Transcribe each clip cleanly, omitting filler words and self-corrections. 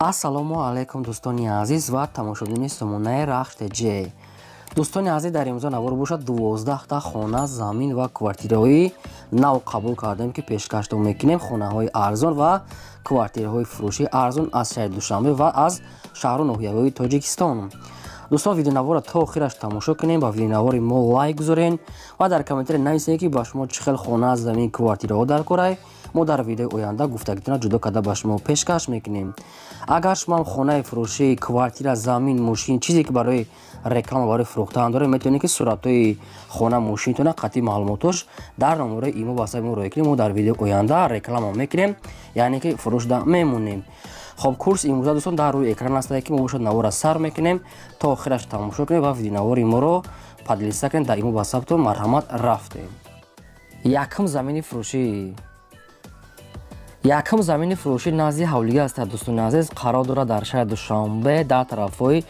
Ассалому алайкум дӯстони азиз ва тамошобини сомонаи RAHSH TJ. Дӯстони азиз, дар имрӯза навор бошад 12 та хона, замин ва квартираҳои нав қабул кардем ки пешкашдом мекунем. Хонаҳои арзон ва квартираҳои фурӯши арзон аз шаҳри Душанбе ва аз Шахру Нохияхои Тоҷикистон. Дӯстон, видеонавора то охираш тамошо кунем, ба видеонавори мо лайк гузорен ва дар комментаре нависед ки ба шумо чӣ хел хона, замин, квартираҳо дар корай. мо дар видеои оянда гуфтагитона ҷудо карда ба шумо пешкаш мекунем. Агар шумо хонаи фурӯшӣ, квартира, замин, мошин, чизе ки барои реклама, барои фурӯхтан доред, метавонед ки суратҳои хона, мошинтона қатъи маълумотош дар номераи имо ба ҳисаби мо роя кунед. мо дар видеои оянда реклама мекунем, яъне ки фурӯшда мемонем. хоб, курс имрӯза дӯстон дар рӯи экран аст ки мо бошад навора сар мекунем. То охираш тамошо кунем ва видеонавори моро падлиста кунем. Дар имо ба ҳисабтон марҳамат рафтем. Якум замини фурӯшӣ. Якум замини фурӯшӣ назди ҳавлига аст. Дӯстони азиз, қарор дорад дар шаҳри Душанбе дар тарафҳои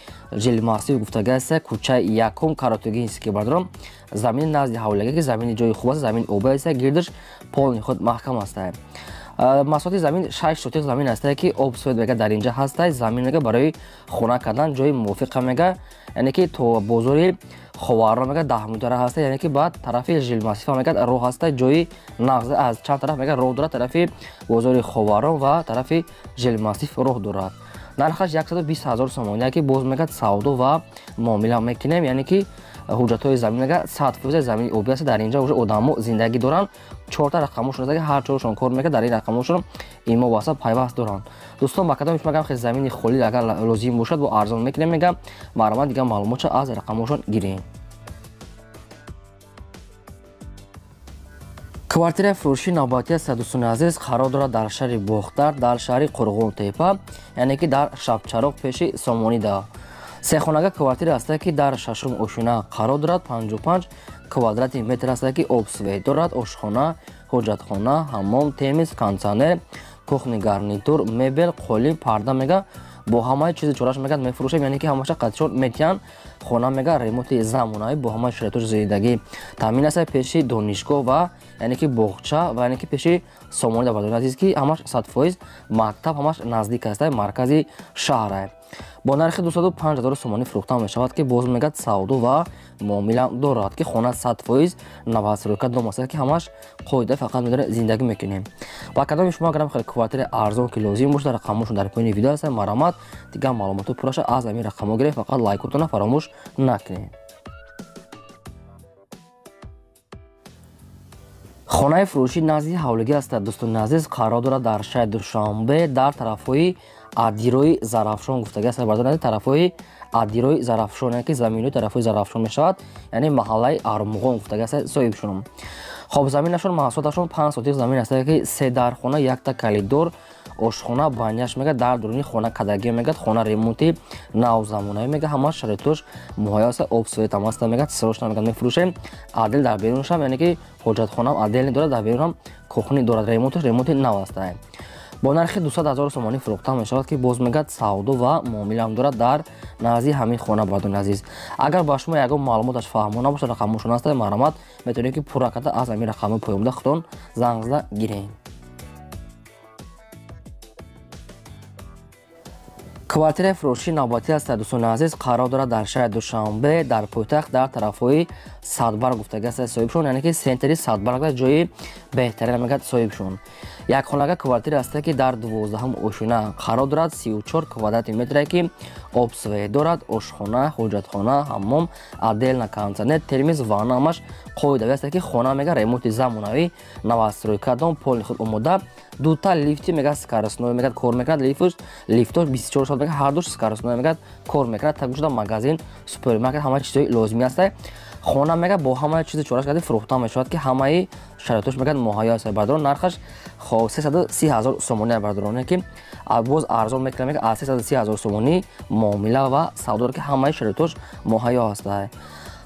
жилмасив гуфтага аст, кӯчаи якум каротоги инсики бардорам. Замини назди ҳавлига ки замини ҷои хуб аст, замини оби аст, гирдаш полни худ маҳкам аст. масоҳати замин 6 сотиқ замин аст ки обсвет мега дар инҷа ҳаст. Замин мега барои хона кардан ҷои мувофиқ мега, яъне ки то бозори ховарро мега 10 минута ҳаст, яъне ки ба тарафи жилмасив мега роҳ ҳаст, ҷои нағз аз чанд тараф мега роҳ дорад, тарафи бозори ховарро ва тарафи жилмасив роҳ дорад. нархаш 120 000 сомон, яке боз мега савдо ва муомила мекунем, яъне ки ҳуҷҷатҳои замин мега 100% замини оби аст. Дар инҷа уже одамо зиндагӣ доранд. 4 рақамошон аст, ҳар чорашон кор мекунад, дар ин рақамошон имо васа пайваст доранд. дӯстон, ба кадомаш мегам хе замини холӣ агар лозим бошад бо арзон мекунем, мегам марҳамат дигар маълумотша аз рақамошон гирем. квартираи фурӯши навбатӣ аст. дӯстони азиз, қарор дорад дар шаҳри Бохтар, дар шаҳри Қурғонтепа, яъне ки дар Шабчароғ пеши Сомонида. сехонага квартира аст ки дар шашум ошина қарор дорад. 55 квадрати метр аст ки обсвет дорад, ошхона, ҳоҷатхона, ҳаммом, темиз, кондитсионер, кухни, гарнитур, мебел, қолин, парда мега бо ҳамаи чизи чораш мега мефурӯшем, яъне ки ҳамаша қатъишон метиҳанд. хона мега ремонти замонавӣ бо ҳамаи шароитош зиндагӣ таъмин аст. пеши донишгоҳ ва яъне ки боғча ва яъне ки пеши Сомонида бардорад азиз ки ҳамаш 100% мактаб, ҳамаш наздик аст, маркази шаҳр. бо нархи 205 000 сомонӣ фурӯхта мешавад ки боз мега савдо ва муомила дорад, ки хона 100% навасрӯка дом аст, ки ҳамаш қоида фақат медорад зиндагӣ мекунем. ба кадоми шумо агар мехоҳед квартираи арзон ки лозим бошад, рақамошон дар поини видео аст. марҳамат дигар маълумоту пураша аз ҳамин рақамҳо гирем. фақат лайкотона фаромӯш накунед. хонаи фурӯши назди ҳавлига аст. дӯстони азиз, қарор дорад дар шаҳри Душанбе дар тарафҳои адирои зарафшон гуфтага аст. бардорад тарафҳои адирои зарафшон, яъне ки заминои тарафҳои зарафшон мешавад, яъне маҳаллаи армуғон гуфтага аст соҳибшон. хоб, заминашон маҳсулоташон 5 сотиқ замин аст ки 3 дархона, 1 та калиддор, ошхона, баняш мега дар дуруни хона кадагӣ мегад, хона ремонти навзамонавӣ мега, ҳамаш шароитош муҳайё аст. обсветам аст мегад, сирошна мегад мефурӯшем. адел дар беруншам, яъне ки ҳоҷатхонам адел дорад, дар берунам кухни дорад, ремонти нав аст. бо нархи 200 000 сомонӣ фурӯхта мешавад ки боз мегад савдо ва муомилам дорад дар назди ҳамин хона. бардони азиз, агар ба шумо ягон маълумоташ фаҳмо набошад, рақамошон аст, марҳамат метавонед ки пурра карда аз ҳамин рақамҳои поёмда худтон занг зада гирем. квартираи фурӯши навбатӣ аст. дӯстони азиз, қарор дорад дар шаҳри Душанбе дар пойтахт дар тарафҳои Садбарг гуфтага аст соҳибшон, яъне ки сентри Садбарг ҷои беҳтарин мегад соҳибшон. якхонага квартира аст ки дар 12 ошина қарор дорад. 34 квадрати метр ки обсвет дорад, ошхона, ҳоҷатхона, ҳаммом, отдельна кондитсионер, термиз, ванна, ҳамаш қоидави аст ки хона мега ремонти замонавӣ, навастройка дом, полни худ омода. 2 та лифти мега скоростной мегад кор мекунад, лифтош 24 соат мега ҳар душ скоростной мегад кор мекунад. так шуда магазин, супермаркет, ҳамаи чизҳои лозимӣ аст. хона мега бо ҳамаи чизи чораш карда фурӯхта мешавад, ки ҳамаи шароитош мегад муҳайё аст. бардорон нархаш 330 000 сомонӣ бардорон, ки боз арзон мекунад, мега аз 330 000 сомонӣ муомила ва савдо, ки ҳамаи шароитош муҳайё аст.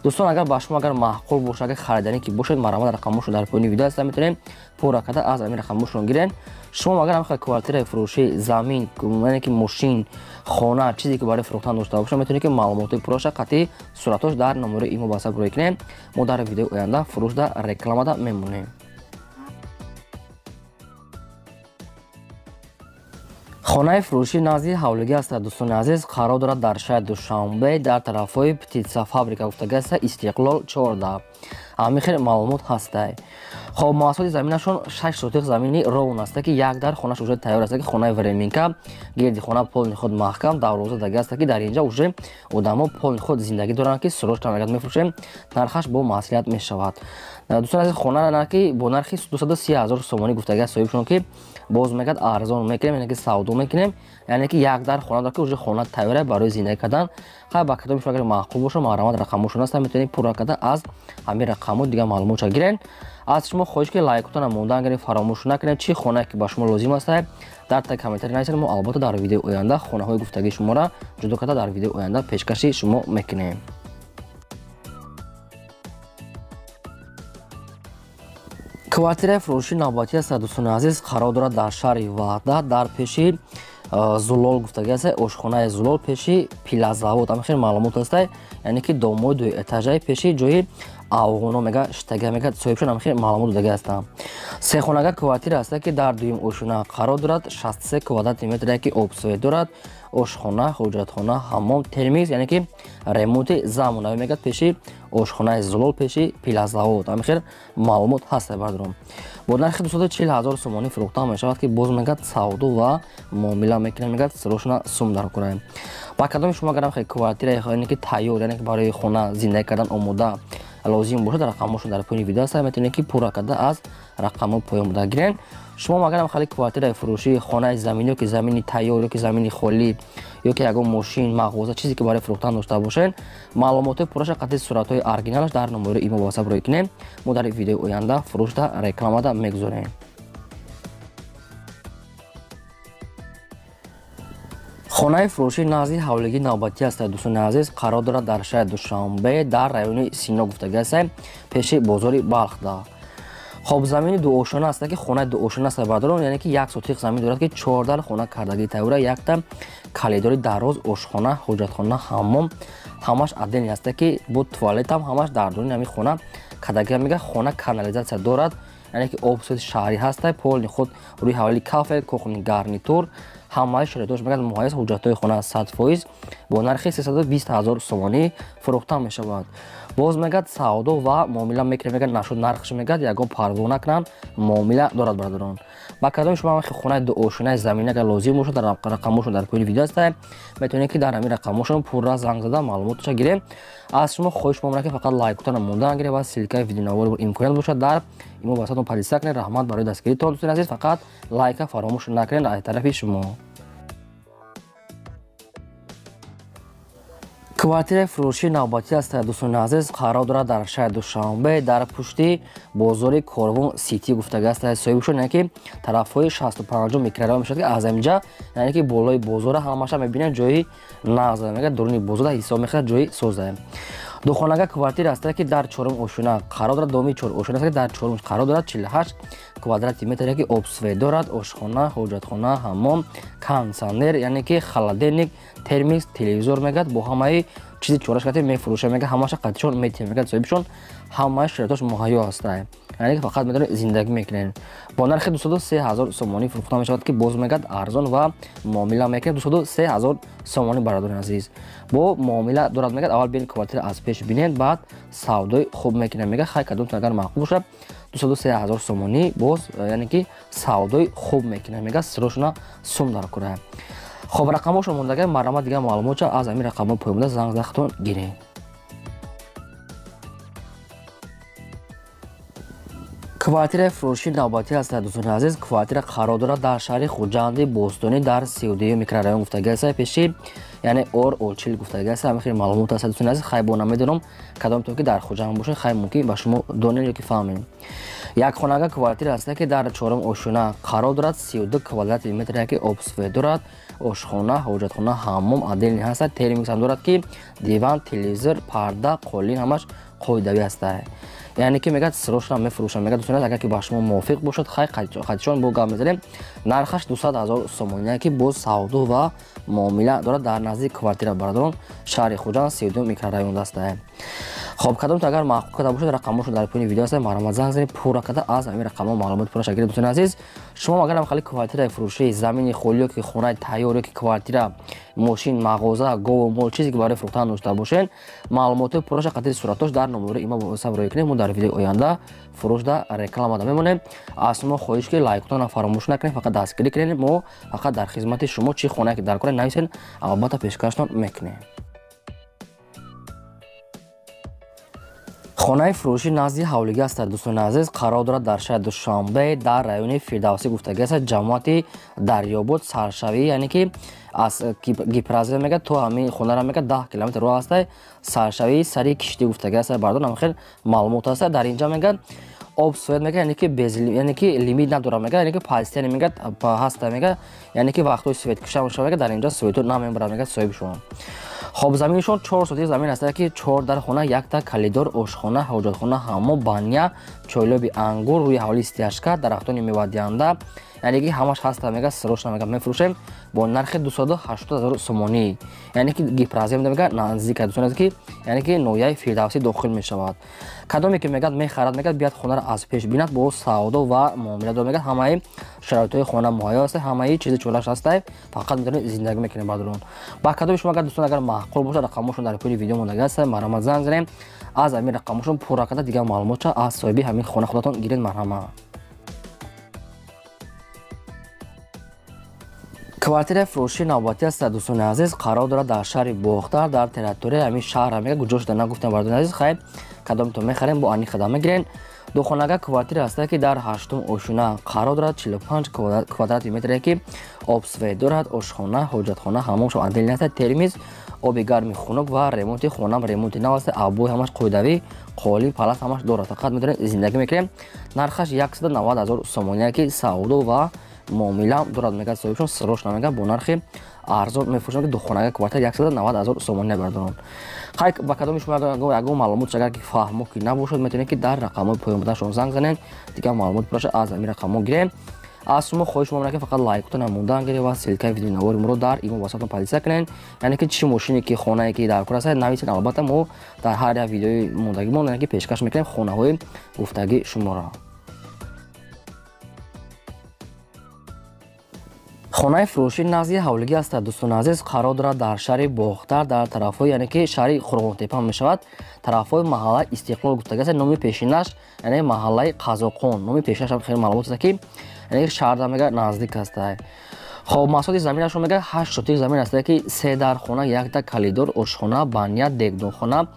дӯстон, агар ба шумо агар маъқул бошад, агар хариданӣ ки бошад, марҳамат рақамошон дар поини видео аст, метавонем пурра карда аз ҳамин рақамошон гирен. шумо агар ҳамихел квартираи фурӯши замин, яъне ки мошин, хона, чизе ки барои фурӯхтан дошта бошад, метавонед ки маълумоти пурраша қатъи суратош дар номераи имо ба ҳисаб роя кунем. мо дар видеои оянда фурӯшда рекламада мемонем. Хонахои Фуруши назди ҳавлигӣ аст. Дӯстони азиз, қарор дорад дар шаҳри Душанбе дар тарафҳои птитсафабрика гуфтагааст Истиқлол 14. Амихир маълумот ҳастай. Хоб маҳсулоти заминашон 6 сотиқ замини ровн аст ки як дар хонаш уже тайёр аст ки хонаи временка гирди хона полни худ маҳкам давроза даги аст ки дар инҷа уже одамо полни худ зиндагӣ доранд ки срочно агар мефурӯшем нархаш бо маслиҳат мешавад. Дӯстони азиз, хона ки бо нархи 230,000 сомонӣ гуфтагӣ аст соҳибшон ки боз мегӯяд арзон мекунем, яъне ки савдо мекунем, яъне ки як дар хона дорад ки уже хона тайёр аст барои зиндагӣ кардан. Хай ба кадоми шумо агар маъқул боша маърамат рақамошон аст метавонед пурра карда аз ҳамин рақамҳо дига маълумотша гирен. Аз шумо хоҳиш ки лайкотона мондан гирем, фаромӯш накунед чи хонае ки ба шумо лозим аст дар тай комментари нависед. Мо албатта дар видеои оянда хонаҳои гуфтагии шуморо ҷудо карда дар видеои оянда пешкаши шумо мекунем. Квартираи фурӯши навбатӣ аст. Дӯстони азиз, қарор дорад дар шаҳри Ваҳда дар пеши Зулол гуфтагӣ аст, ошхонаи Зулол пеши пилазавод. Амихир маълумот аст, яъне ки домои ду этажаи пеши ҷои афғоно мега штага мега соҳибшон амихир маълумот додагӣ аст. Сехонага квартира аст ки дар дуюм ошхона қарор дорад 63 квадратни метр ки обсоед дорад, ошхона, ҳуҷратхона, ҳаммом, термикс, яъне ки ремонти замонавӣ мегӯяд пеши ошхонаи Зулол пеши пилазавод. Амихир маълумот ҳаст бардорам. Бо нархи 240,000 сомонӣ фурӯхта мешавад ки боз мегӯяд савдо ва муомила мекунем, мегӯяд срочно сум дар кураем. Ба кадоми шумо гарам хай квартира яъне ки тайёр, яъне ки барои хона зиндагӣ кардан омода лозим бошад, рақамошон дар поини видео аст, метавонед ки пурра карда аз рақамҳо поён буда гирен. шумо магарам хали квартираи фурӯшӣ, хонаи замин ёки замини тайёр ёки замини холӣ ёки ягон мошин, мағоза, чизе ки барои фурӯхтан дошта бошед, маълумоти пурраша қатъи суратҳои оригиналаш дар номери имо васаб рӯй кунем. Мо дар видеои оянда фурӯшта рекламада мегузорем. Хонахои Фуруши назди ҳавлигӣ навбатӣ аст. Дӯстони азиз, қарор дорад дар шаҳри Душанбе дар райони Сино гуфтагӣ аст пеши бозори Балхда. Хоб замини дуошона аст ки хонаи дуошона аст бардорон, яъне ки 1 сотиқ замин дорад ки 4 дар хона кардагии тайёра, якта калидори дароз, ошхона, ҳуҷратхона, ҳаммом ҳамаш отдельни аст ки бо туалетам ҳамаш дар дурини ҳамин хона кардагӣ мега. Хона канализатсия дорад, яъне ки обсоед шаҳрӣ ҳаст, полни худ рӯи ҳавлии кафел, кухни, гарнитур ҳамаи шароитош мегӯяд муҳайяс. ҳуҷратҳои хона 100% бо нархи 320,000 сомонӣ фурӯхта мешавад. боз мегӯяд савдо ва муомила мекунем, мегӯяд нашуд нархш мегӯяд ягон парво накунанд, муомила дорад бардорон. Ба кадоми шумо хонаи дуошонаи замин агар лозим бошад, рақамошон дар поини видео аст, метавонед ки дар ҳамин рақамошон пурра занг зада маълумотша гирем. Аз шумо хоҳиш меомад ки фақат лайкотона мондан гирем ва силкаи видеонавори имконият бошад дар имо васатон падиста кунед. раҳмат барои дастгиритон. дӯстони азиз, фақат лайка фаромӯш накунед аз тарафи шумо. квартираи фурӯши навбатӣ аст. Дӯстони азиз, қарор дорад дар шаҳри Душанбе дар пушти бозори Корвон Сити гуфтагӣ аст. соҳибшон яъне ки тарафҳои 65 микрорайон мешавад ки аз инҷа яъне ки болои бозора ҳамаша мебинед ҷои нағз мегӯяд дуруни бозора ҳисоб мехӯрад ҷои соза. духонага квартира аст ки дар чорум ошуна қарор дорад. доми 4 ошуна аст ки дар чорум қарор дорад 48 квадрати метр ки обсвет дорад, ошхона, ҳуҷратхона, ҳаммом, кондитсионер, яъне ки холодильник, термикс, телевизор мегӯяд бо ҳамаи чизи чораш кати мефурӯшад, мега ҳамаша қатишон метем мегӯяд соҳибшон ҳамаи шароитош муҳайё аст, яъне ки фақат метавонед зиндагӣ мекунед. бо нархи 230,000 сомонӣ фурӯхта мешавад ки боз мегӯяд арзон ва муомила мекунед. 230,000 сомонӣ бародарон азиз, бо муомила дорад мегӯяд. аввал биен квартира аз пеш бинед, баъд савдои хуб мекунед. мега хай кадомтон агар маъқул бошад 230,000 сомонӣ боз яъне ки савдои хуб мекунед, мега срочно сум дар кура. хоб рақамошон мондагар маърамат дига маълумотша аз ҳамин рақамҳо поёмда занг захтон гиред. квартираи фурӯши навбатӣ аст. дӯстони азиз, квартира қарор дорад дар шаҳри Хуҷанди Бостонӣ дар 32 микрорайон гуфтагӣ аст пеши яъне Олчил гуфтагӣ аст. амихир маълумот аст. дӯстони азиз, хай бо намедонам кадомтон ки дар Хуҷанд бошед, хай мумкин ба шумо донед ёки фаҳмед. якхонага квартира аст ки дар чорум ошуна қарор дорад 32 квадрати метр ки обсвет дорад, ошхона, ҳуҷратхона, ҳаммом отдельни ҳаст, термикс ҳам дорад ки диван, телевизор, парда, қолин ҳамаш қоидавӣ аст. яъне ки мегӯяд срочно мефурӯшад. мегӯяд дӯстони агар ки ба шумо мувофиқ бошад, хай қатишон бо гап мезанем. нархаш 200,000 сомонӣ ки боз савдо ва муомила дорад дар наздик квартира бардорон шаҳри Хуҷанд 32 микрорайон аст. خب کدام اگر معقول کرده باشید رقمشون در پایین ویدیو هست مرا زنگ زنید پورا کرده از همین رقم معلومات پورا شکل دوستان عزیز شما اگر هم خالی کوارتیر فروشی زمین خالی که خونه تیاری که کوارتیر ماشین مغازه گو مول چیزی که برای فروختن داشته باشین معلومات پورا شکل صورتش در نمره ایما با حساب روی کنید در ویدیو آینده فروش در رکلام میمونه از شما خواهش که لایک کردن فراموش نکنید فقط دست کلیک کنید ما فقط در خدمت شما چی خونه که در کار نویسین البته پیشکشتان میکنیم. خانه فروشی نزدیک حولگی است دوستان عزیز قرار دارد در شهر دوشنبه در رایون فردوسی گفتگی است جماعت دریابود سرشوی یعنی که از گیپرازه میگه تو همین خونه را میگه 10 کیلومتر راه است سرشوی سری کشتی گفتگی است بردون خیلی معلومات است در اینجا میگه آب سوید میگه یعنی که بزلی یعنی که لیمیت نداره میگه یعنی که پالیستر میگه هست میگه یعنی که وقتی سوید کشم شما میگه در اینجا سوید نمیبره میگه صاحب شما. خب زمینشون 4 سوتی زمین است که 4 در خونه یک تا کلیدور آشخانه حاجتخانه حمام بانیا چایلوبی انگور روی حوالی استیاشکا درختان میوه دهنده یعنی که همش هست میگه سروش میگه میفروشیم با نرخ 280,000 سومونی یعنی که گیپرازی میگه نزدیک دوستان که یعنی که نویای فردوسی داخل میشود کدامی که میگه میخرد میگه بیاد خونه را از پیش بیند با سودا و معامله دو میگه همه شرایط خونه مهیا است همه چیز چولش هست فقط میتونید زندگی میکنید بردون با کدامی شما دوستان اگر معقول باشه رقمشون در پای ویدیو مونده است مرا زنگ زنید از همین رقمشون پورا کرده دیگه معلومات از صاحب همین خونه خودتون گیرید مرحمت. کوارتیر فروشی نوبتی است دوستان عزیز قرار دارد در شهر باختر در تریتوری همین شهر میگه گوجوش در نگفتم بردون عزیز خیر کدام تو میخرین با انی خدمت میگیرین دو خانگاه کوارتیر است که در 8م اوشونه قرار دارد 45 کوادرات متر که آب سوید دارد آشخانه حاجتخانه حمام و ادلنت ترمیز آب گرم خنک و ریمونت خونه ریمونت نو است ابو همش قویدوی قالی پلاس همش دور است فقط میتونید زندگی میکنیم نرخش 190,000 سومونی که سعودو و معامله دارد میگه صاحبشون سروش نمیگه با نرخ ارزون میفروشن که دو خانه کوارتر 190,000 سومون نبردن. خیر با کدام شما اگه معلومات اگر که فهمو که نباشد میتونید که در رقم پایین بودن زنگ زنید دیگه معلومات باشه از همین رقم گیرین از شما خواهش میکنم که فقط لایک کنید نموندن گیری و سلکای ویدیو نواری رو در ایمو واسط پالیسا کنین یعنی که چی ماشینی که خانه‌ای که در کار است نویسین البته ما در هر ویدیو موندگی مون یعنی که پیشکش میکنیم خانه‌های گفتگی شما را. خانه فروشی نزدیک حولگی است دوستان عزیز قرار دارد در شهر باختر در طرف‌های یعنی که شهر خرغونتپه میشود طرف‌های محله استقلال گفتگی است نام پیشینش یعنی محله قزاقون نام پیشینش هم خیلی معلومات است که یعنی شهر میگه نزدیک است. خب مساحت زمینش رو میگه 8 سوتی زمین است که 3 در خانه یک تا کلیدور آشخانه بانیا دگدون خانه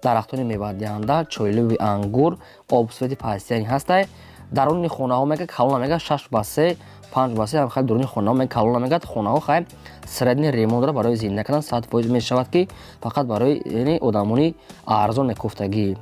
درختان میوه دهنده چایلوی انگور آب سوید پالیستری هست درون خانه ها میگه کالون میگه 6 با 3 5 با 3 هم خیلی درون خانه ها میگه کالون میگه خانه ها خیلی سردنی ریموند را برای زندگی کردن 100% میشود که فقط برای یعنی آدمانی ارزان گفتگی.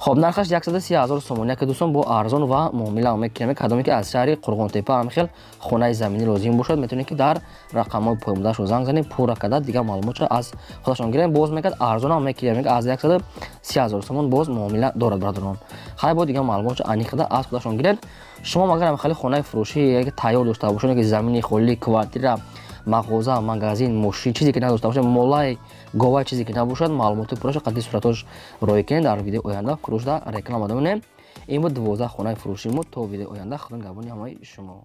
خب نرخش 130,000 سومونی که دوستان با ارزان و معامله میکنه کدامی که از شهر قرغونتپه هم خیلی خانه زمینی لازم باشد میتونید که در رقم پایمداش رو زنگ زنید پورا کرده دیگه معلومات از خودشون گیرین باز میگه ارزان هم میگه از 130,000 سومون باز معامله دارد برادران خیلی با دیگه معلومات انی خدا از خودشون گیرین. شما مگر هم خیلی خانه فروشی یک تیار داشته باشین که زمینی خالی کوارتیر مغازه مغازین ماشین چیزی که نداشته باشه مولای گواه چیزی که نباشد معلومات پورش قطعی صورتش روی کنید در ویدیو آینده فروش در رکلام آدمونه این بود 12 خانه فروشی مو تو ویدیو آینده خدمت گابونی همه شما.